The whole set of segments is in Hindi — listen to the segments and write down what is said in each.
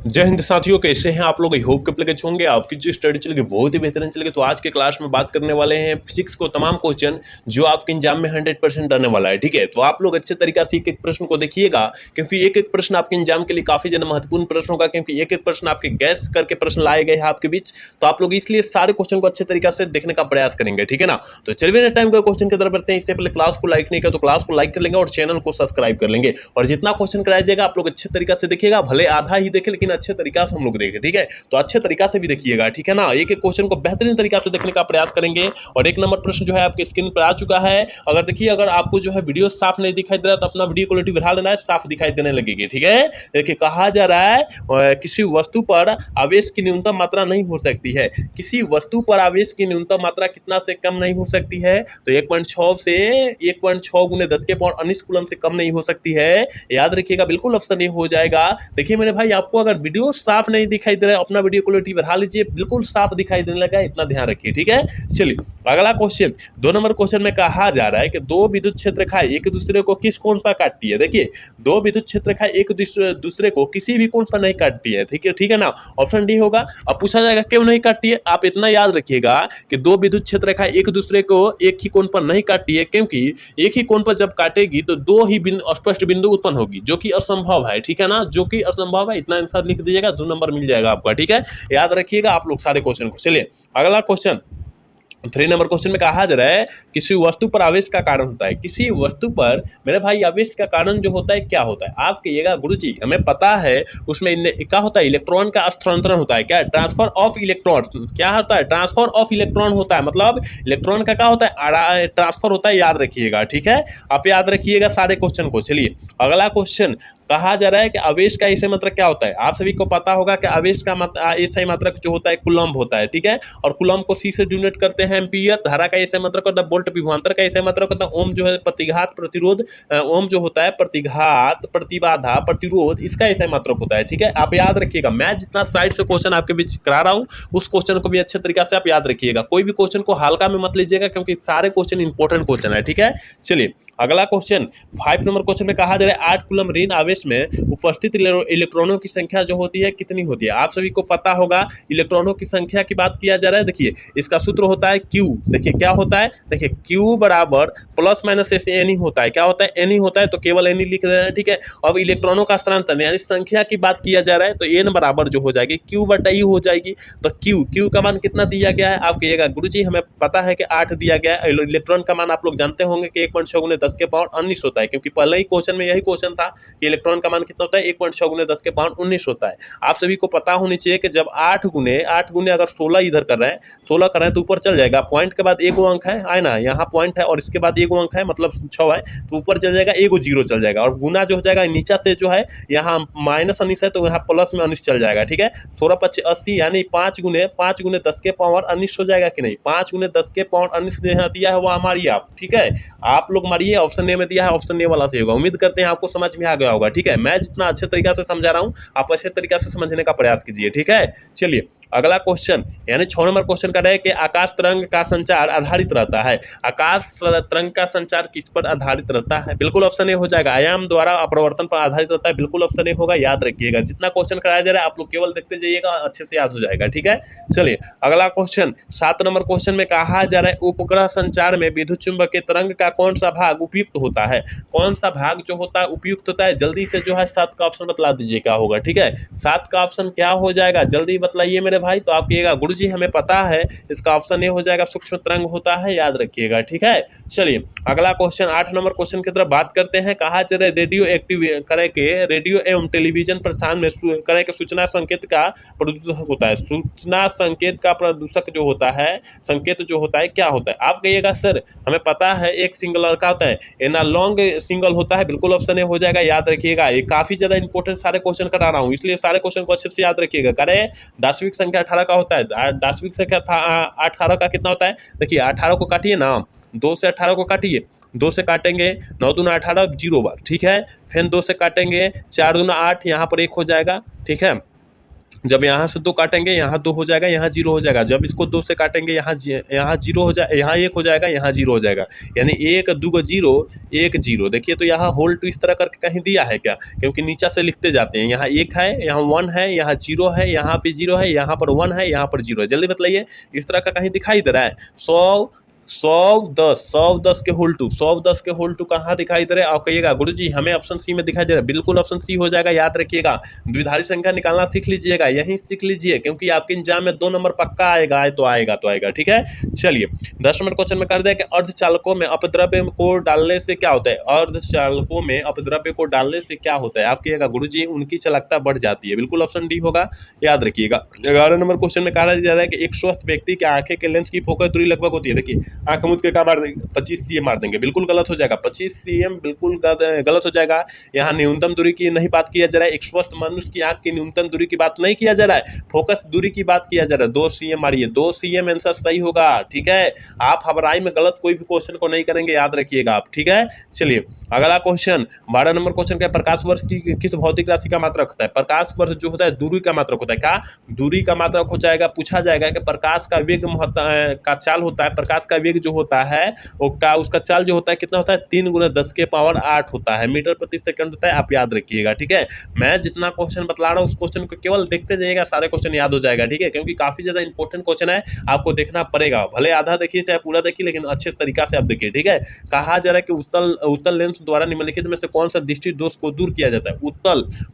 जय हिंद साथियों, कैसे हैं आप लोग। आई होप के अच्छे होंगे। आपकी जो स्टडी चलेगी बहुत ही बेहतरीन चलेगी। तो आज के क्लास में बात करने वाले हैं फिजिक्स को तमाम क्वेश्चन जो आपके एग्जाम में 100% आने वाला है। ठीक है, तो आप लोग अच्छे तरीके से एक एक प्रश्न को देखिएगा, क्योंकि एक एक प्रश्न आपके एग्जाम के लिए काफी ज्यादा महत्वपूर्ण प्रश्न होगा, क्योंकि एक एक प्रश्न आपके गैस करके प्रश्न लाए गए हैं आपके बीच। तो आप लोग इसलिए सारे क्वेश्चन को अच्छे तरीके से देखने का प्रयास करेंगे, ठीक है ना। तो चलिए टाइम का क्वेश्चन की तरफ बढ़ते हैं। इससे पहले क्लास को लाइक नहीं किया तो क्लास को लाइक कर लेंगे और चैनल को सब्सक्राइब कर लेंगे। और जितना क्वेश्चन कराया जाएगा आप लोग अच्छे तरीके से देखिएगा, भले आधा ही देखे लेकिन अच्छे तरीके से हम लोग देखें, ठीक है। तो अच्छे तरीका से भी देखिएगा, ठीक है ना। एक एक क्वेश्चन को बेहतरीन तरीका से देखने का प्रयास करेंगे। और एक नंबर प्रश्न जो है आपके स्क्रीन पर आ चुका है। अगर देखिए, अगर आपको जो है वीडियो साफ नहीं दिखाई दे रहा तो अपना वीडियो क्वालिटी बढ़ा लेना है, साफ दिखाई देने लगेगी, ठीक है। देखिए, कहा जा रहा है किसी वस्तु पर आवेश की न्यूनतम मात्रा नहीं हो सकती है। किसी वस्तु पर आवेश की न्यूनतम मात्रा कितना से कम नहीं हो सकती है? तो 1.6 से 1.6 गुने 10 के पावर 19 कूलम से कम नहीं हो सकती है। याद रखिएगा, बिल्कुल ऑप्शन ए हो जाएगा। देखिए मेरे भाई, आपको अगर वीडियो साफ नहीं दिखाई दे रहा है, अपना वीडियो क्वालिटी बढ़ा लीजिए, बिल्कुल साफ दिखाई देने लगा, इतना ध्यान रखिए, ठीक है। चलिए अगला क्वेश्चन, 2 नंबर क्वेश्चन में कहा जा रहा है कि दो विद्युत क्षेत्र रेखाएं एक दूसरे को किस कोण पर काटती है। देखिए, दो विद्युत क्षेत्र रेखाएं एक दूसरे को किसी भी कोण पर नहीं काटती है, ठीक है ना। ऑप्शन डी होगा। अब पूछा जाएगा क्यों नहीं काटती है। आप इतना याद रखिएगा कि दो विद्युत क्षेत्र रेखाएं एक दूसरे को एक ही कोण पर नहीं काटती है, क्योंकि एक ही कोण पर जब काटेगी तो दो ही स्पष्ट बिंदु उत्पन्न होगी, जो कि असंभव है, ठीक है ना, जो कि असंभव है। इतना आंसर लिख दीजिएगा, 2 नंबर मिल जाएगा आपका, ठीक है। याद रखिएगा आप लोग सारे क्वेश्चन को। चलिए अगला क्वेश्चन, 3 नंबर क्वेश्चन में कहा जा रहा है किसी वस्तु पर आवेश का कारण होता है। किसी वस्तु पर मेरे भाई आवेश का कारण जो होता है क्या होता है? आप कहिएगा गुरुजी हमें पता है, उसमें क्या होता है, इलेक्ट्रॉन का स्थानांतरण होता है। क्या? Transfer of electron. क्या होता है? ट्रांसफर ऑफ इलेक्ट्रॉन होता है, मतलब इलेक्ट्रॉन का क्या होता है, ट्रांसफर होता है। याद रखिएगा, ठीक है, आप याद रखिएगा सारे क्वेश्चन को। चलिए अगला क्वेश्चन, कहा जा रहा है कि आवेश का एसआई मात्रक क्या होता है। आप सभी को पता होगा कि आवेश का एसआई मात्रक जो होता है कूलम्ब होता है, ठीक है। और कूलम्ब को सी से डिनोट करते हैं एम्पीयर। धारा का एसआई मात्रक होता है वोल्ट, विभवांतर का एसआई मात्रक होता है ओम, जो है प्रतिघात प्रतिरोध, ओम जो होता है प्रतिघात प्रतिबाधा प्रतिरोध, इसका एसआई मात्रक होता है, ठीक है। आप याद रखिएगा, मैं जितना साइड से क्वेश्चन आपके बीच करा रहा हूँ उस क्वेश्चन को भी अच्छे तरीके से आप याद रखिएगा। कोई भी क्वेश्चन को हल्का में मत लीजिएगा, क्योंकि सारे क्वेश्चन इंपॉर्टेंट क्वेश्चन है, ठीक है। चलिए अगला क्वेश्चन, 5 नंबर क्वेश्चन में कहा जा रहा है 8 कूलम ऋण आवेश में उपस्थित इलेक्ट्रॉनों की संख्या जो होती है कितनी होती है। आप सभी को पता होगा, इलेक्ट्रॉनों की संख्या की बात किया जा रहा है। देखिए इसका सूत्र होता है Q। देखिए क्या होता है, देखिए Q बराबर प्लस माइनस ऐसे एन होता है। क्या होता है? एन होता है, तो केवल एन लिख देना है, ठीक है। अब इलेक्ट्रॉनों का स्थानांतरण यानी संख्या की बात किया जा रहा है, तो एन बराबर जो हो जाएगी Q बटा E हो जाएगी। तो Q का मान कितना दिया गया है? आप कहिएगा गुरुजी हमें पता है कि 8 दिया गया है। इलेक्ट्रॉन का मान आप लोग जानते होंगे कि 1.6 गुने 10 के पावर 19 होता है, क्योंकि पहले ही क्वेश्चन में यही क्वेश्चन था कि इलेक्ट्रॉन का मान कितना होता है, 1.6 गुने 10 के पावर 19 होता है। आप सभी को पता होनी चाहिए कि जब 8 गुने अगर 16 इधर कर रहे हैं, 16 कर रहे हैं तो ऊपर चल जाएगा। पॉइंट के बाद एगो अंक है ना, यहाँ पॉइंट है और इसके बाद एगो अंक है, मतलब 6 है, तो ऊपर चल जाएगा, एगो जीरो चल जाएगा। और गुना जो हो जाएगा नीचा से जो है, यहाँ माइनस 19 है तो यहाँ प्लस में 19 चल जाएगा, ठीक है। 16 × 25 80, यानी 5 गुने 10 के पावर 19 हो जाएगा कि नहीं। 5 गुने 10 के पावर 19 दिया है वो हमारी आप, ठीक है। आप लोग मारिए, ऑप्शन ए में दिया है, ऑप्शन ए वाला से होगा। उम्मीद करते हैं आपको समझ में आ गया होगा, ठीक है। मैं जितना अच्छे तरीके से समझा रहा हूँ आप अच्छे तरीके से समझने का प्रयास कीजिए, ठीक है। चलिए अगला क्वेश्चन, यानी 6 नंबर क्वेश्चन का है कि आकाश तरंग का संचार आधारित रहता है। आकाश तरंग का संचार किस पर आधारित रहता है? बिल्कुल ऑप्शन ए हो जाएगा। आयाम द्वारा अपरिवर्तन पर आधारित रहता है, बिल्कुल ऑप्शन ए होगा। याद रखिएगा, जितना क्वेश्चन कराया जा रहा है आप लोग केवल देखते जाइएगा, अच्छे से याद हो जाएगा, ठीक है। चलिए अगला क्वेश्चन, 7 नंबर क्वेश्चन में कहा जा रहा है उपग्रह संचार में विद्युत चुंबकीय तरंग का कौन सा भाग उपयुक्त होता है। कौन सा भाग जो होता है उपयुक्त होता है? जल्दी से जो है 7 का ऑप्शन बतला दीजिए क्या होगा, ठीक है। 7 का ऑप्शन क्या हो जाएगा, जल्दी बतलाइए मेरे भाई। तो आप कहिएगा गुरुजी हमें पता है, इसका ऑप्शन ए हो जाएगा, सूक्ष्म तरंग होता है। याद रखिएगा, ठीक है। चलिए अगला क्वेश्चन, 8 नंबर क्वेश्चन की तरफ बात करते हैं। कहा जा रहा है रेडियो एक्टिव करे के रेडियो एवं टेलीविजन प्रसारण में करे के सूचना संकेत का प्रदूषक होता है। सूचना संकेत का प्रदूषक जो होता है, संकेत जो होता है क्या होता है? आप कहिएगा सर हमें पता है एक सिंगल का होता है, एनालॉग सिंगल होता है, बिल्कुल ऑप्शन ए हो जाएगा। याद रखिएगा, ये काफी ज्यादा इंपॉर्टेंट सारे क्वेश्चन करा रहा हूँ, इसलिए सारे क्वेश्चन को अच्छे से याद रखिएगा। करे दार्शनिक संख्या 18 का होता है। दार्शनिक संख्या 18 का कितना होता है? देखिए 18 को काटिए ना, 2 से 18 को काटिए, 2 से काटेंगे 9 दूना 18 0 बार, ठीक है। फिर 2 से काटेंगे 4 दूना 8, यहाँ पर 1 हो जाएगा, ठीक है। जब यहाँ से 2 काटेंगे, यहाँ 2 हो जाएगा, यहाँ 0 हो जाएगा। जब इसको 2 से काटेंगे, यहाँ 0 हो जाए, यहाँ 1 हो जाएगा, यहाँ 0 हो जाएगा। यानी 1 2 0 1 0। देखिए तो यहाँ होल टू इस तरह करके कहीं दिया है क्या? क्योंकि नीचे से लिखते जाते हैं। यहाँ 1 है, यहाँ 1 है, यहाँ 0 है, यहाँ पे 0 है, यहाँ पर 1 है, यहाँ पर 0 है। जल्दी बताइए, इस तरह का कहीं दिखाई दे रहा है? 100 110 के होल टू, 110 के होल टू कहाँ दिखाई दे रहा है? आप कहिएगा गुरुजी हमें ऑप्शन सी में दिखाई दे रहा है। बिल्कुल ऑप्शन सी हो जाएगा, याद रखिएगा। द्विधारी संख्या निकालना सीख लीजिएगा, यही सीख लीजिए, क्योंकि आपके एग्जाम में 2 नंबर पक्का आएगा, तो आएगा, ठीक है। चलिए 10 नंबर क्वेश्चन में कर दिया कि अर्धचालकों में अपद्रव्य को डालने से क्या होता है? अर्धचालकों में अपद्रव्य को डालने से क्या होता है? आप कहिएगा गुरुजी उनकी चालकता बढ़ जाती है। बिल्कुल ऑप्शन डी होगा, याद रखिएगा। 11 नंबर क्वेश्चन में कहा जा रहा है कि एक स्वस्थ व्यक्ति के आंखें के लेंस की फोकस दूरी लगभग होती है। देखिए आंख मूंद के क्या मार देंगे? 25 cm मार देंगे। बिल्कुल गलत हो जाएगा, 25 cm बिल्कुल गलत हो जाएगा। यहाँ न्यूनतम दूरी की नहीं बात किया जा रहा है, एक स्वस्थ मनुष्य की आंख की न्यूनतम दूरी की बात नहीं किया जा रहा है, फोकस दूरी की बात किया जा रहा है। 2 cm मारिए, 2 cm आंसर सही होगा, ठीक है। आप हबराई में गलत कोई भी क्वेश्चन को नहीं करेंगे, याद रखिएगा आप, ठीक है। चलिए अगला क्वेश्चन 12 नंबर क्वेश्चन क्या? प्रकाश वर्ष की किस भौतिक राशि का मात्रक होता है? प्रकाश वर्ष जो होता है दूरी का मात्रक होता है। क्या दूरी का मात्रक हो जाएगा? पूछा जाएगा कि प्रकाश का वेग का चाल होता है, प्रकाश का वेग जो होता है उसका चाल जो होता है कितना होता है? 3 × 10 के पावर 8 होता है, मीटर प्रति सेकंड होता है। आप याद रखिएगा, ठीक है। मैं जितना क्वेश्चन बतला रहा हूँ उस क्वेश्चन को केवल देखते जाइएगा, सारे क्वेश्चन याद हो जाएगा, ठीक है। क्योंकि काफी ज्यादा इंपॉर्टेंट क्वेश्चन है, आपको देखना पड़ेगा। भले आधा देखिए चाहे पूरा देखिए, लेकिन अच्छे तरीका से आप देखिए, ठीक है। कहा जा रहा है कि उत्तल लेंस द्वारा निम्नलिखित में से कौन सा दृष्टि दोष को दूर किया जाता है?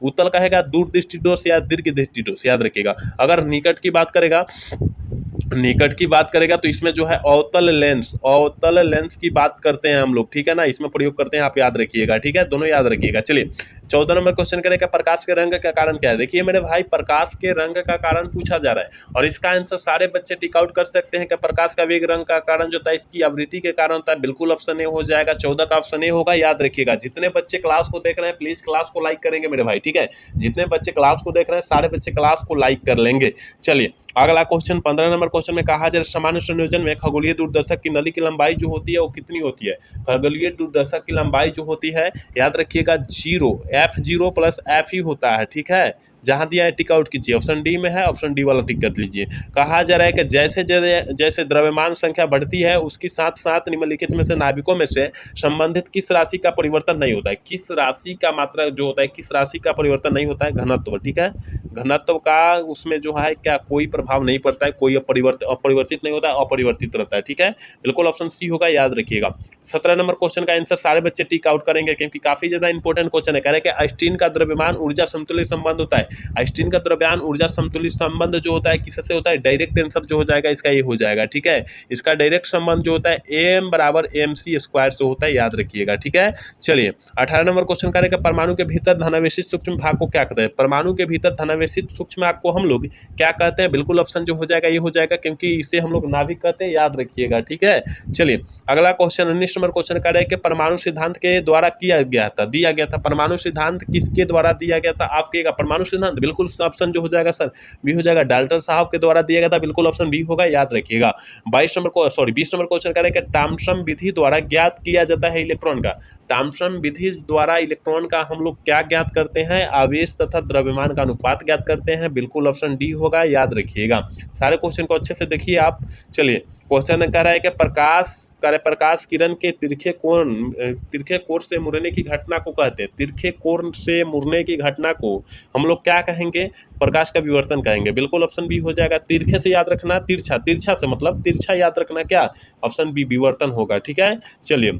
उत्तल कहेगा दूर दृष्टि दोष या दीर्घ दृष्टि दोष, याद रखिएगा। अगर निकट की बात करेगा तो इसमें जो है अवतल लेंस की बात करते हैं हम लोग, ठीक है ना, इसमें प्रयोग करते हैं, आप याद रखिएगा, ठीक है, दोनों याद रखिएगा। चलिए 14 नंबर क्वेश्चन करेगा प्रकाश के रंग का कारण क्या है? देखिए मेरे भाई, प्रकाश के रंग का कारण पूछा जा रहा है और इसका आंसर सारे बच्चे टिक आउट कर सकते हैं कि प्रकाश का वेग रंग का कारण जो होता है इसकी आवृत्ति के कारण होता है। बिल्कुल ऑप्शन ए हो जाएगा, 14 का ऑप्शन ए होगा, याद रखिएगा। जितने बच्चे क्लास को देख रहे हैं प्लीज क्लास को लाइक करेंगे मेरे भाई, ठीक है। जितने बच्चे क्लास को देख रहे हैं सारे बच्चे क्लास को लाइक कर लेंगे। चलिए अगला क्वेश्चन 15 नंबर क्वेश्चन में कहा जाए सामान्य संयोजन में खगोलीय दूरदर्शक की नली की लंबाई जो होती है वो कितनी होती है? खगोलीय दूरदर्शक की लंबाई जो होती है, याद रखिएगा, 0 f0 + f ही होता है, ठीक है। जहां दिया है टिक आउट कीजिए, ऑप्शन डी में है, ऑप्शन डी वाला टिक कर लीजिए। कहा जा रहा है कि जैसे द्रव्यमान संख्या बढ़ती है उसके साथ साथ निम्नलिखित में से नाभिकों में से संबंधित किस राशि का परिवर्तन नहीं होता है? किस राशि का मात्रा जो होता है, किस राशि का परिवर्तन नहीं होता है? घनत्व, ठीक है। घनत्व का उसमें जो है क्या कोई प्रभाव नहीं पड़ता है, कोई अपरिवर्तित नहीं होता है, अपरिवर्तित रहता है, ठीक है। बिल्कुल ऑप्शन सी होगा, याद रखिएगा। 17 नंबर क्वेश्चन का आंसर सारे बच्चे टिक आउट करेंगे क्योंकि काफी ज्यादा इंपॉर्टेंट क्वेश्चन है। कह रहे हैं कि आइंस्टीन का द्रव्यमान ऊर्जा समतुल्य संबंध होता है। आइंस्टीन का द्रव्यमान ऊर्जा समतुल्य संबंध जो होता है किससे होता है? डायरेक्ट आंसर जो हो जाएगा इसका ये हो जाएगा, ठीक है। इसका डायरेक्ट संबंध जो होता है m = mc² से होता है, याद रखिएगा, ठीक है। चलिए 18 नंबर क्वेश्चन करें कि परमाणु के भीतर धनावेशित सूक्ष्म भाग को क्या कहते हैं? परमाणु के भीतर धनावेशित सूक्ष्म भाग को हम लोग क्या कहते हैं? बिल्कुल ऑप्शन जो हो जाएगा ये हो जाएगा, क्योंकि इसे हम लोग नाभिक कहते हैं, याद रखिएगा, ठीक है। चलिए अगला क्वेश्चन 19 नंबर क्वेश्चन करें कि परमाणु सिद्धांत के द्वारा दिया गया था। परमाणु सिद्धांत किसके द्वारा दिया गया था? आप कहिएगा परमाणु सिद्धांत, बिल्कुल ऑप्शन जो हो जाएगा सर बी हो जाएगा, डाल्टन साहब के द्वारा दिया गया था, बिल्कुल ऑप्शन बी होगा, याद रखिएगा। 20 नंबर क्वेश्चन करें कि थॉम्सन विधि द्वारा ज्ञात किया जाता है इलेक्ट्रॉन का। थॉम्सन विधि द्वारा इलेक्ट्रॉन का हम लोग क्या ज्ञात करते हैं? आवेश तथा द्रव्यमान का अनुपात ज्ञात करते हैं, बिल्कुल ऑप्शन डी होगा, याद रखिएगा। सारे क्वेश्चन को अच्छे से देखिए आप। चलिए क्वेश्चन कह रहा है कि प्रकाश किरण के तिरछे कोण से मुड़ने की घटना को कहते हैं। तिरछे कोण से मुड़ने की घटना को हम लोग क्या कहेंगे? प्रकाश का विवर्तन कहेंगे, बिल्कुल ऑप्शन बी हो जाएगा। तिरछे से याद रखना, तिरछा से मतलब तिरछा याद रखना, क्या? ऑप्शन बी विवर्तन होगा, ठीक है। चलिए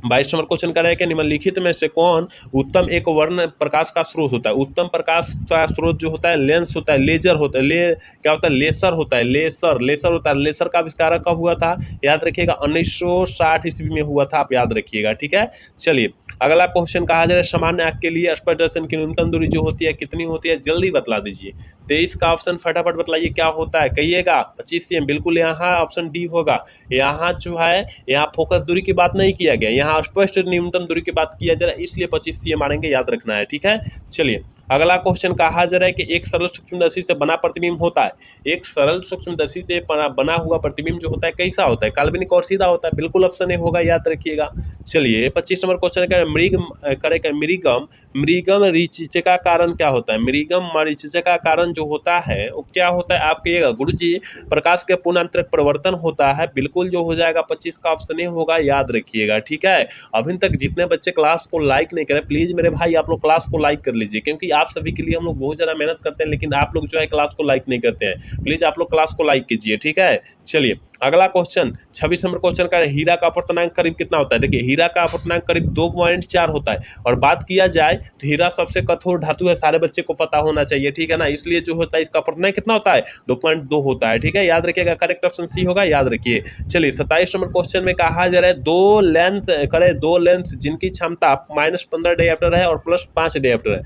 22 नंबर क्वेश्चन कर रहे हैं कि निम्नलिखित में से कौन उत्तम एक वर्ण प्रकाश का स्रोत होता है? उत्तम प्रकाश का स्रोत जो होता है लेंस होता है, लेजर होता है, क्या होता है? लेसर होता है, लेसर होता है। लेसर का आविष्कार कब हुआ था? याद रखिएगा 1960 ईस्वी में हुआ था, आप याद रखिएगा, ठीक है। चलिए अगला क्वेश्चन कहा जा रहा है सामान्य आंख के लिए स्पर्शदर्शन की न्यूनतम दूरी जो होती है कितनी होती है? जल्दी बतला दीजिए। 23 का ऑप्शन फटाफट बतलाइए क्या होता है? कहिएगा 25 cm, बिल्कुल यहाँ ऑप्शन डी होगा। यहाँ जो है यहाँ फोकस दूरी की बात नहीं किया गया, यहाँ स्पष्ट न्यूनतम दूरी की बात किया जा रहा है, इसलिए 25 cm मारेंगे, याद रखना है, ठीक है। चलिए अगला क्वेश्चन कहा जा रहा है कि एक सरल सूक्ष्मदर्शी से बना प्रतिबिंब होता है। एक सरल सूक्ष्मदर्शी से बना हुआ प्रतिबिंब जो होता है कैसा होता है? काल्पनिक और सीधा होता है। बिल्कुल ऑप्शन ए होगा, याद रखिएगा। चलिए 25 नंबर क्वेश्चन का मृगम मृगम मरीचिका का कारण क्या होता है? मृगम मरीचिका का कारण जो होता है वो क्या होता है? आप कहिएगा गुरुजी प्रकाश के पुनःआंतरिक परिवर्तन होता है। बिल्कुल जो हो जाएगा 25 का ऑप्शन ए होगा, याद रखिएगा। ठीक है, अभी तक जितने बच्चे क्लास को लाइक नहीं करें, प्लीज मेरे भाई आप लोग क्लास को लाइक कर लीजिए, क्योंकि आप सभी के लिए हम लोग बहुत ज़्यादा मेहनत करते हैं, लेकिन आप लोग जो है क्लास को लाइक नहीं करते हैं। प्लीज आप लोग क्लास को लाइक कीजिए। ठीक है, चलिए अगला क्वेश्चन 26 नंबर क्वेश्चन का हीरा का अपवर्तनांक करीब कितना होता है? देखिए हीरा का अपवर्तनांक करीब 2.4 होता है। और बात किया जाए तो हीरा सबसे कठोर धातु है, सारे बच्चे को पता होना चाहिए। ठीक है ना, इसलिए जो होता है इसका अपवर्तनांक कितना होता है? 2.2 होता है। ठीक है, याद रखिएगा, करेक्ट ऑप्शन सी होगा, याद रखिए। चलिए 27 नंबर क्वेश्चन में कहा जा रहा है दो लेंस जिनकी क्षमता -15 डायप्टर है और +5 डायप्टर है,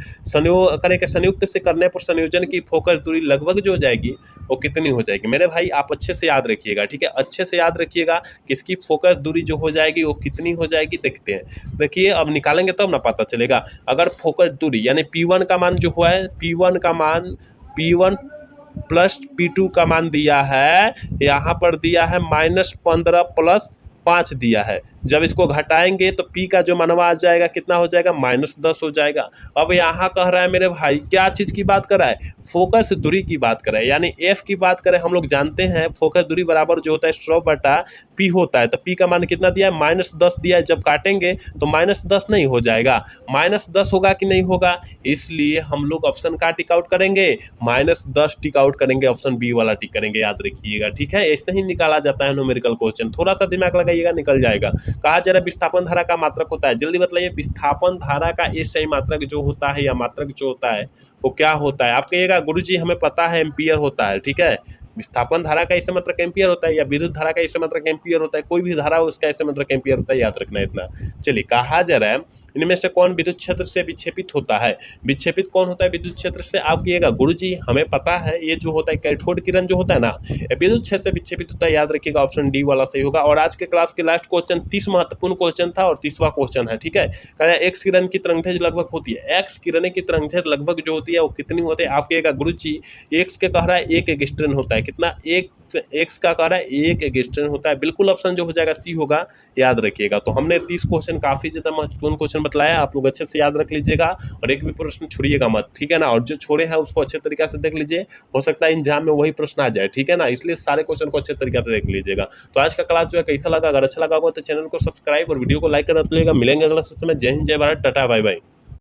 संयुक्त से करने पर संयोजन की फोकस दूरी लगभग जो हो जाएगी वो कितनी हो जाएगी? मेरे भाई आप अच्छे से याद रखिएगा। ठीक है, अच्छे से याद रखिएगा कि इसकी फोकस दूरी जो हो जाएगी वो कितनी हो जाएगी। देखते हैं, देखिए अब निकालेंगे तब ना पता चलेगा। अगर फोकस दूरी यानी P1 का मान जो हुआ है, P1 प्लस P2 का मान दिया है, यहाँ पर दिया है -15 + 5 दिया है। जब इसको घटाएंगे तो P का जो मनवा आ जाएगा कितना हो जाएगा? -10 हो जाएगा। अब यहाँ कह रहा है मेरे भाई क्या चीज़ की बात कर रहा है? फोकस दूरी की बात कर रहा है, यानी F की बात करें। हम लोग जानते हैं फोकस दूरी बराबर जो होता है 100/P होता है। तो P का मान कितना दिया है? -10 दिया है। जब काटेंगे तो -10 नहीं हो जाएगा, -10 होगा कि नहीं होगा? इसलिए हम लोग ऑप्शन का टिक आउट करेंगे, -10 टिक आउट करेंगे, ऑप्शन बी वाला टिक करेंगे, याद रखिएगा। ठीक है, ऐसे ही निकाला जाता है न्यूमेरिकल क्वेश्चन, थोड़ा सा दिमाग लगाइएगा, निकल जाएगा। कहा जा रहा है विस्थापन धारा का मात्रक होता है, जल्दी बताइए विस्थापन धारा का एसआई मात्रक जो होता है या मात्रक जो होता है वो क्या होता है? आप कहिएगा गुरुजी हमें पता है एम्पियर होता है। ठीक है, विस्थापन धारा का ऐसे मात्रक एम्पियर होता है या विद्युत धारा का ऐसे मात्रक एम्पियर होता है, कोई भी धारा हो उसका ऐसे मात्रक एम्पियर होता है, याद रखना इतना। चलिए कहा जा रहा है इनमें से कौन विद्युत क्षेत्र से विक्षेपित होता है? विक्षेपित कौन होता है विद्युत क्षेत्र से? आप कहिएगा गुरुजी हमें पता है, ये जो होता है कैथोड किरण जो होता है ना, विद्युत क्षेत्र से विक्षेपित होता है, याद रखिएगा, ऑप्शन डी वाला सही होगा। और आज के क्लास के लास्ट क्वेश्चन 30 महत्वपूर्ण क्वेश्चन था और 30वां क्वेश्चन है। ठीक है, कह रहा है एक्स किरण की तरंगदैर्घ्य लगभग होती है, एक्स किरण की तरंगदैर्घ्य लगभग जो होती है वो कितनी होती है? आप कहिएगा गुरुजी एक्स के कह रहा है 1 एंगस्ट्रॉन होता है, कितना? एक्स का कह रहा है 1 एंगस्ट्रॉन होता है। बिल्कुल ऑप्शन जो हो जाएगा सी होगा, याद रखिएगा। तो हमने 30 क्वेश्चन काफी ज्यादा महत्वपूर्ण क्वेश्चन बतलाया, आप लोग अच्छे से याद रख लीजिएगा और एक भी प्रश्न छोड़िएगा मत। ठीक है ना, और जो छोड़े हैं उसको अच्छे तरीके से देख लीजिए, हो सकता है एग्जाम में वही प्रश्न आ जाए। ठीक है ना, इसलिए सारे क्वेश्चन को अच्छे तरीके से देख लीजिएगा। तो आज का क्लास जो है कैसा लगा? अगर अच्छा लगा हो तो चैनल को सब्सक्राइब और वीडियो को लाइक करना भूलिएगा। मिलेंगे अगला सेशन में। जय हिंद, जय भारत, टाटा, बाय बाय।